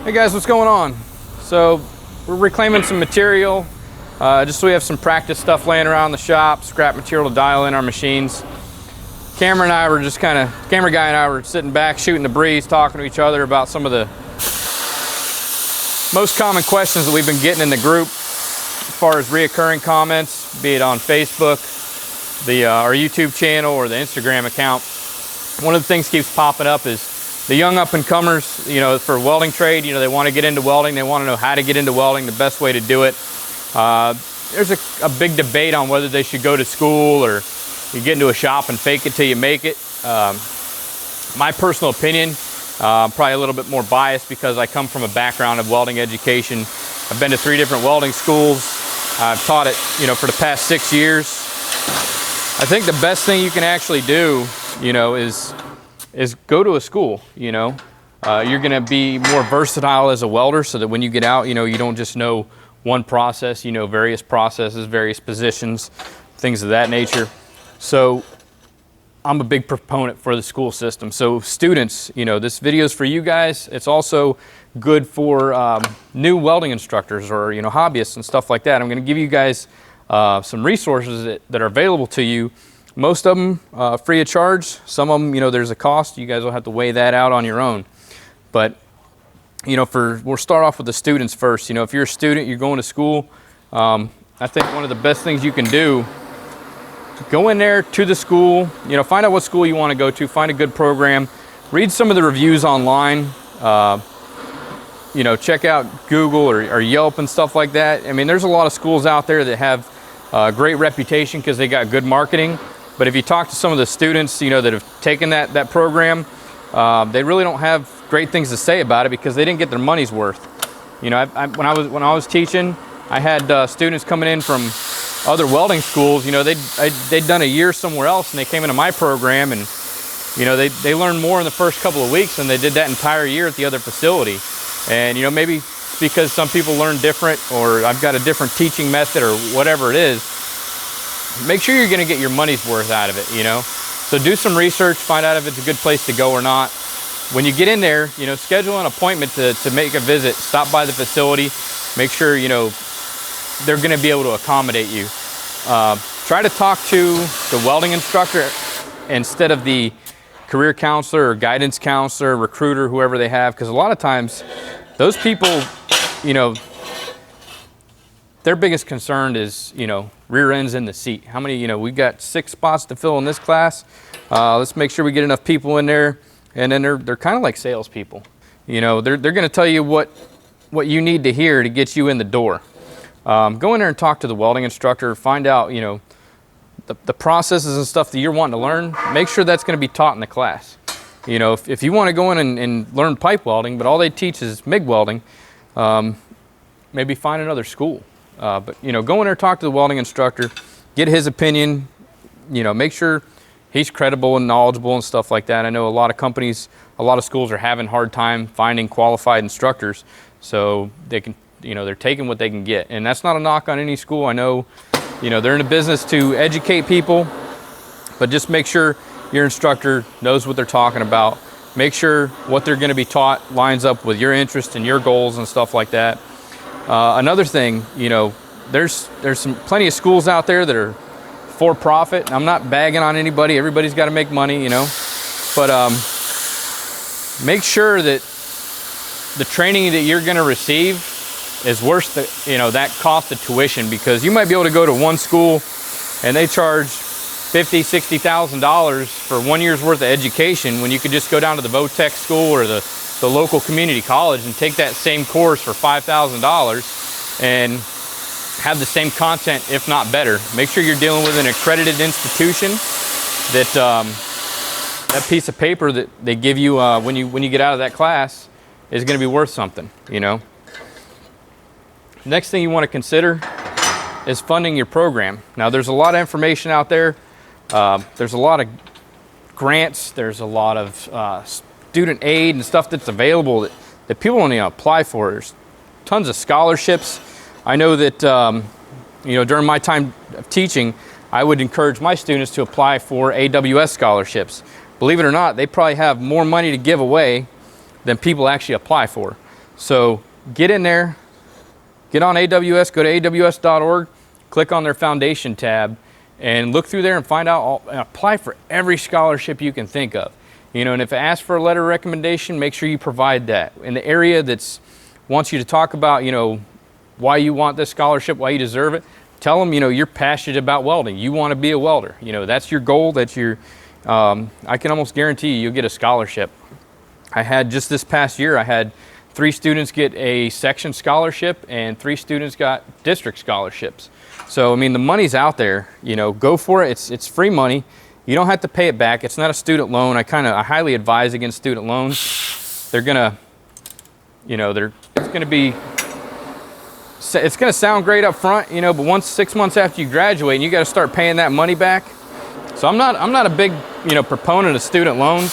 Hey guys, what's going on? So we're reclaiming some material just so we have some practice stuff laying around the shop, scrap material to dial in our machines. Camera guy and I were sitting back, shooting the breeze, talking to each other about some of the most common questions that we've been getting in the group as far as reoccurring comments, be it on Facebook, our YouTube channel, or the Instagram account. One of the things keeps popping up is the young up-and-comers, you know, for welding trade, you know, they want to get into welding. They want to know how to get into welding, the best way to do it. There's a big debate on whether they should go to school or you get into a shop and fake it till you make it. My personal opinion, probably a little bit more biased because I come from a background of welding education. I've been to 3 different welding schools. I've taught it, you know, for the past 6 years. I think the best thing you can actually do, you know, is go to a school. You know, you're going to be more versatile as a welder, so that when you get out, you know, you don't just know one process, you know, various processes, various positions, things of that nature. So I'm a big proponent for the school system. So students, you know, this video is for you guys. It's also good for new welding instructors or, you know, hobbyists and stuff like that. I'm going to give you guys some resources that are available to you. Most of them free of charge. Some of them, you know, there's a cost. You guys will have to weigh that out on your own. But, you know, we'll start off with the students first. You know, if you're a student, you're going to school, I think one of the best things you can do, go in there to the school, you know, find out what school you want to go to, find a good program, read some of the reviews online, you know, check out Google or Yelp and stuff like that. I mean, there's a lot of schools out there that have a great reputation because they got good marketing. But if you talk to some of the students, you know, that have taken that program, they really don't have great things to say about it because they didn't get their money's worth. You know, when I was teaching, I had students coming in from other welding schools. You know, they'd done a year somewhere else and they came into my program, and you know, they learned more in the first couple of weeks than they did that entire year at the other facility. And you know, maybe because some people learn different, or I've got a different teaching method, or whatever it is, make sure you're going to get your money's worth out of it, you know. So do some research, find out if it's a good place to go or not. When you get in there, you know, schedule an appointment to make a visit, stop by the facility, make sure, you know, they're going to be able to accommodate you. Try to talk to the welding instructor instead of the career counselor or guidance counselor, recruiter, whoever they have, because a lot of times those people, you know, their biggest concern is, you know, rear ends in the seat. How many, you know, we've got 6 spots to fill in this class. Let's make sure we get enough people in there. And then they're kind of like salespeople. You know, they're going to tell you what you need to hear to get you in the door. Go in there and talk to the welding instructor. Find out, you know, the processes and stuff that you're wanting to learn. Make sure that's going to be taught in the class. You know, if you want to go in and learn pipe welding, but all they teach is MIG welding, maybe find another school. But, you know, go in there, talk to the welding instructor, get his opinion, you know, make sure he's credible and knowledgeable and stuff like that. I know a lot of companies, a lot of schools are having a hard time finding qualified instructors, so they can, you know, they're taking what they can get. And that's not a knock on any school. I know, you know, they're in a business to educate people, but just make sure your instructor knows what they're talking about. Make sure what they're going to be taught lines up with your interest and your goals and stuff like that. Another thing, you know, there's plenty of schools out there that are for profit. I'm not bagging on anybody. Everybody's got to make money, you know, but make sure that the training that you're going to receive is worth the, you know, that cost of tuition, because you might be able to go to one school and they charge $50,000, $60,000 for 1 year's worth of education, when you could just go down to the Votech school or the local community college and take that same course for $5,000 and have the same content, if not better. Make sure you're dealing with an accredited institution, that that piece of paper that they give you when you get out of that class is going to be worth something, you know. Next thing you want to consider is funding your program. Now, there's a lot of information out there. There's a lot of grants. There's a lot of student aid and stuff that's available that people don't even apply for. There's tons of scholarships. I know that, you know, during my time of teaching, I would encourage my students to apply for AWS scholarships. Believe it or not, they probably have more money to give away than people actually apply for. So get in there, get on AWS, go to aws.org, click on their foundation tab, and look through there and find out, apply for every scholarship you can think of. You know, and if it asks for a letter of recommendation, make sure you provide that. In the area that's wants you to talk about, you know, why you want this scholarship, why you deserve it, tell them, you know, you're passionate about welding. You want to be a welder. You know, that's your goal. That's your, I can almost guarantee you'll get a scholarship. I had just this past year, I had 3 students get a section scholarship and 3 students got district scholarships. So, I mean, the money's out there, you know, go for it. It's free money. You don't have to pay it back. It's not a student loan. I highly advise against student loans. They're gonna, you know, it's gonna sound great up front, you know, but once 6 months after you graduate, and you got to start paying that money back. So I'm not a big, you know, proponent of student loans.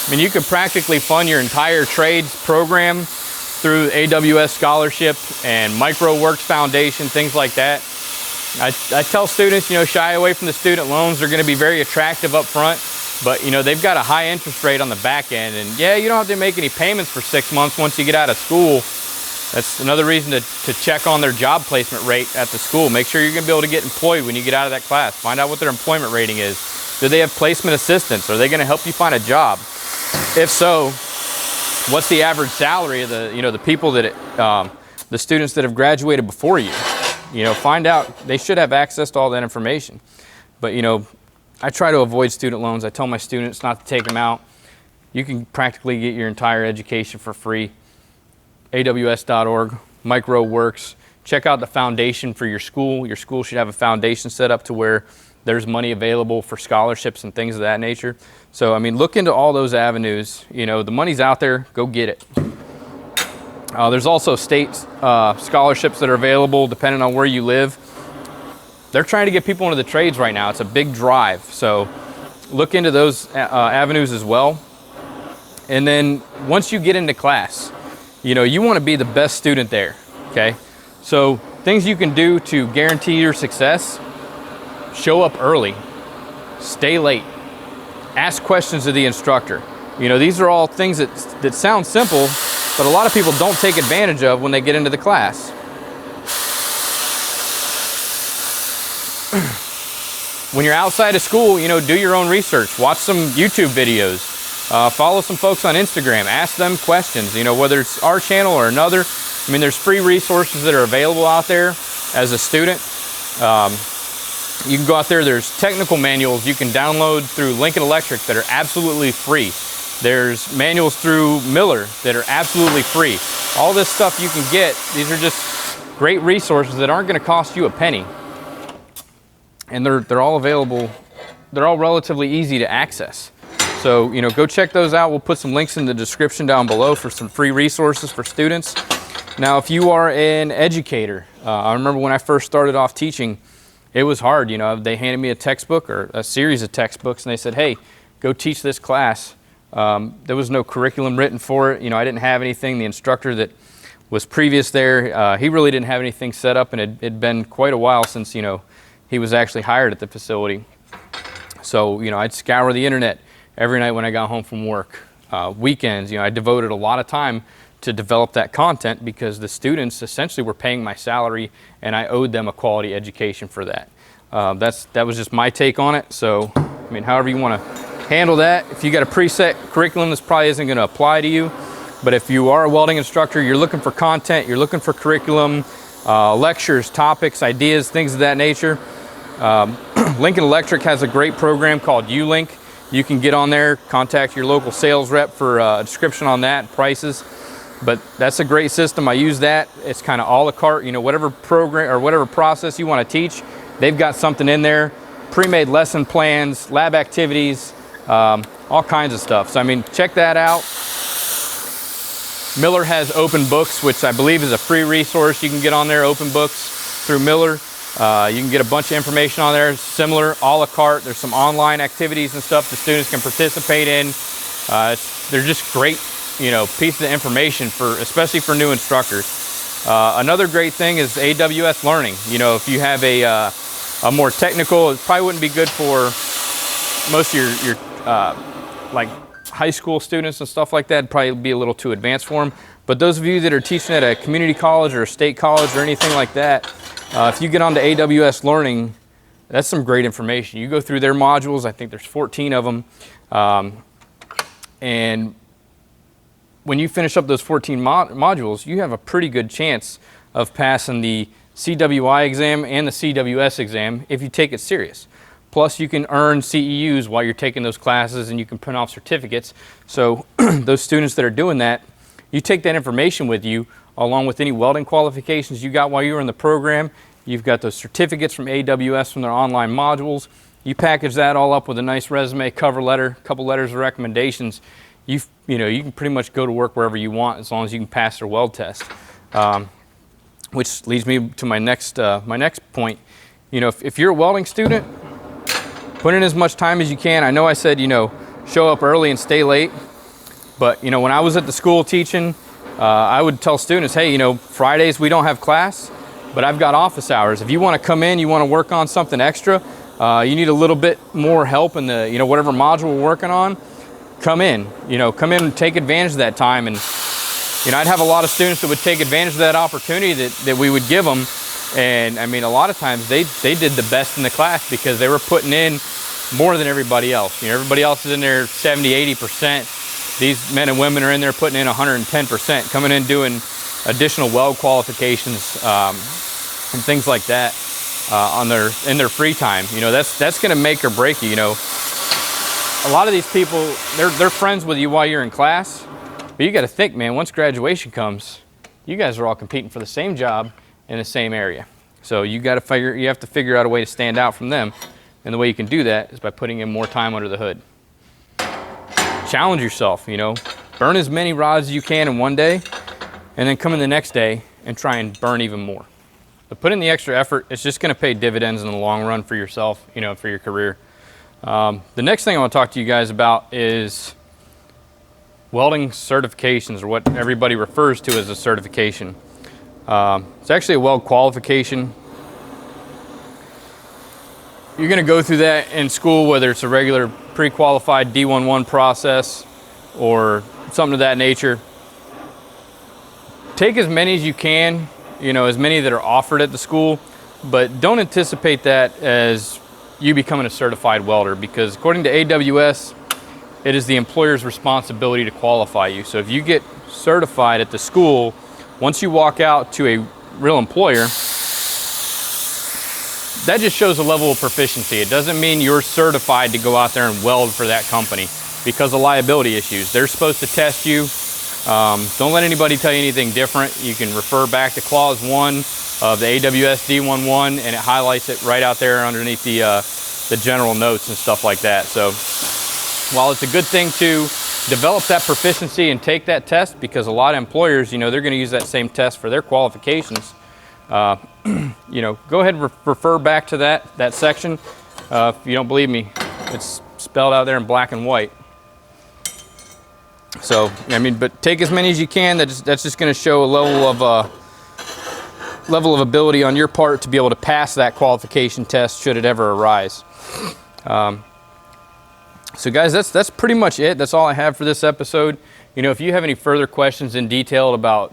I mean, you could practically fund your entire trades program through AWS scholarship and MicroWorks Foundation, things like that. I tell students, you know, shy away from the student loans. They're going to be very attractive up front, but you know, they've got a high interest rate on the back end, and yeah, you don't have to make any payments for 6 months once you get out of school. That's another reason to check on their job placement rate at the school. Make sure you're going to be able to get employed when you get out of that class. Find out what their employment rating is. Do they have placement assistance? Are they going to help you find a job? If so, what's the average salary of the, you know, the people that the students that have graduated before you? You know, find out. They should have access to all that information. But you know, I try to avoid student loans. I tell my students not to take them out. You can practically get your entire education for free. AWS.org, MicroWorks. Check out the foundation for your school. Your school should have a foundation set up to where there's money available for scholarships and things of that nature. So, I mean, look into all those avenues. You know, the money's out there. Go get it. There's also state scholarships that are available depending on where you live. They're trying to get people into the trades right now. It's a big drive. So look into those avenues as well. And then once you get into class, you know, you want to be the best student there, okay? So things you can do to guarantee your success: show up early, stay late, ask questions of the instructor. You know, these are all things that sound simple, but a lot of people don't take advantage of when they get into the class. When you're outside of school, you know, do your own research. Watch some YouTube videos. Follow some folks on Instagram. Ask them questions, you know, whether it's our channel or another. I mean, there's free resources that are available out there as a student. You can go out there. There's technical manuals you can download through Lincoln Electric that are absolutely free. There's manuals through Miller that are absolutely free. All this stuff you can get. These are just great resources that aren't going to cost you a penny. And they're all available. They're all relatively easy to access. So, you know, go check those out. We'll put some links in the description down below for some free resources for students. Now, if you are an educator, I remember when I first started off teaching, it was hard. You know, they handed me a textbook or a series of textbooks, and they said, hey, go teach this class. There was no curriculum written for it. You know, I didn't have anything. The instructor that was previous there, he really didn't have anything set up, and it'd been quite a while since, you know, he was actually hired at the facility. So, you know, I'd scour the internet every night when I got home from work. Weekends, you know, I devoted a lot of time to develop that content because the students essentially were paying my salary and I owed them a quality education for that. That was just my take on it. So, I mean, however you want to handle that. If you got a preset curriculum, this probably isn't going to apply to you. But if you are a welding instructor, you're looking for content, you're looking for curriculum, lectures, topics, ideas, things of that nature. Lincoln Electric has a great program called U-Link. You can get on there, contact your local sales rep for a description on that, prices. But that's a great system. I use that. It's kind of a la carte, you know, whatever program or whatever process you want to teach, they've got something in there. Pre-made lesson plans, lab activities, all kinds of stuff. So, I mean, check that out. Miller has Open Books, which I believe is a free resource. You can get on there, Open Books through Miller. You can get a bunch of information on there, similar, a la carte. There's some online activities and stuff the students can participate in. They're just great, you know, pieces of information for, especially for new instructors. Another great thing is AWS Learning. You know, if you have a more technical, it probably wouldn't be good for most of your like high school students and stuff like that, it'd probably be a little too advanced for them. But those of you that are teaching at a community college or a state college or anything like that, if you get onto AWS Learning, that's some great information. You go through their modules. I think there's 14 of them. And when you finish up those 14 modules, you have a pretty good chance of passing the CWI exam and the CWS exam if you take it serious. Plus, you can earn CEUs while you're taking those classes, and you can print off certificates. So those students that are doing that, you take that information with you along with any welding qualifications you got while you were in the program. You've got those certificates from AWS from their online modules. You package that all up with a nice resume, cover letter, a couple letters of recommendations. You can pretty much go to work wherever you want as long as you can pass their weld test. Which leads me to my next point. If you're a welding student, put in as much time as you can. I know I said, show up early and stay late. But, when I was at the school teaching, I would tell students, hey, Fridays we don't have class, but I've got office hours. If you want to come in, you want to work on something extra, you need a little bit more help in the, whatever module we're working on, come in. Come in and take advantage of that time. And, I'd have a lot of students that would take advantage of that opportunity that we would give them. And I mean, a lot of times they did the best in the class because they were putting in more than everybody else. Everybody else is in there 70, 80%. These men and women are in there putting in 110%, coming in doing additional weld qualifications and things like that in their free time. That's going to make or break you. A lot of these people, they're friends with you while you're in class, but you got to think, man, once graduation comes, you guys are all competing for the same job in the same area. So you have to figure out a way to stand out from them. And the way you can do that is by putting in more time under the hood. Challenge yourself, burn as many rods as you can in one day, and then come in the next day and try and burn even more. But put in the extra effort. It's just going to pay dividends in the long run for yourself, for your career. The next thing I want to talk to you guys about is welding certifications, or what everybody refers to as a certification. It's actually a weld qualification. You're going to go through that in school, whether it's a regular pre-qualified D11 process or something of that nature. Take as many as you can, as many that are offered at the school, but don't anticipate that as you becoming a certified welder, because according to AWS, it is the employer's responsibility to qualify you. So if you get certified at the school, once you walk out to a real employer, that just shows a level of proficiency. It doesn't mean you're certified to go out there and weld for that company because of liability issues. They're supposed to test you. Don't let anybody tell you anything different. You can refer back to Clause 1 of the AWS D11, and it highlights it right out there underneath the general notes and stuff like that. So while it's a good thing to develop that proficiency and take that test, because a lot of employers, they're going to use that same test for their qualifications, go ahead and refer back to that section. If you don't believe me, it's spelled out there in black and white. So, but take as many as you can. That's just going to show a level of ability on your part to be able to pass that qualification test should it ever arise. So guys, that's pretty much it. That's all I have for this episode. If you have any further questions in detail about,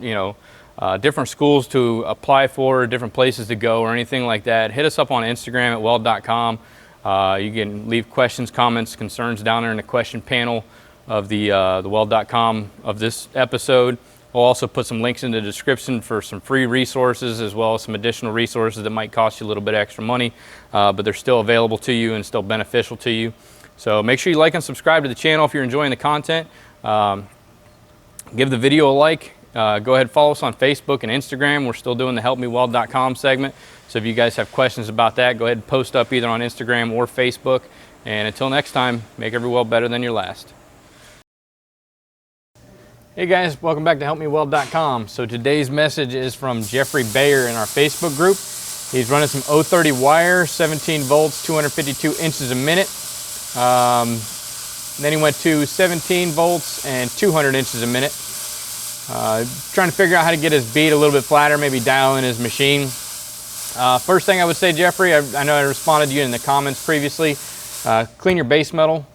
different schools to apply for, different places to go, or anything like that, hit us up on Instagram at Weld.com. You can leave questions, comments, concerns down there in the question panel of the Weld.com of this episode. We'll also put some links in the description for some free resources, as well as some additional resources that might cost you a little bit extra money, but they're still available to you and still beneficial to you. So make sure you like and subscribe to the channel if you're enjoying the content. Give the video a like. Go ahead and follow us on Facebook and Instagram. We're still doing the helpmeweld.com segment. So if you guys have questions about that, go ahead and post up either on Instagram or Facebook. And until next time, make every weld better than your last. Hey guys, welcome back to helpmeweld.com. So today's message is from Jeffrey Bayer in our Facebook group. He's running some 030 wire, 17 volts, 252 inches a minute. Then he went to 17 volts and 200 inches a minute. Trying to figure out how to get his bead a little bit flatter, maybe dial in his machine. First thing I would say, Jeffrey, I know I responded to you in the comments previously. Clean your base metal.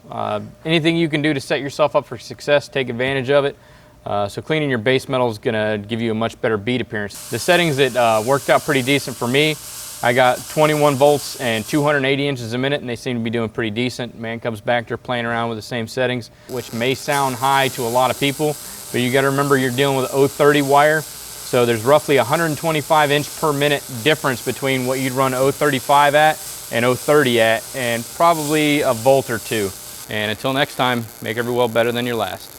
Anything you can do to set yourself up for success, take advantage of it. So cleaning your base metal is going to give you a much better bead appearance. The settings that worked out pretty decent for me, I got 21 volts and 280 inches a minute, and they seem to be doing pretty decent. Mancub's back there playing around with the same settings, which may sound high to a lot of people, but you got to remember you're dealing with 030 wire. So there's roughly 125 inch per minute difference between what you'd run 035 at and 030 at, and probably a volt or two. And until next time, make every weld better than your last.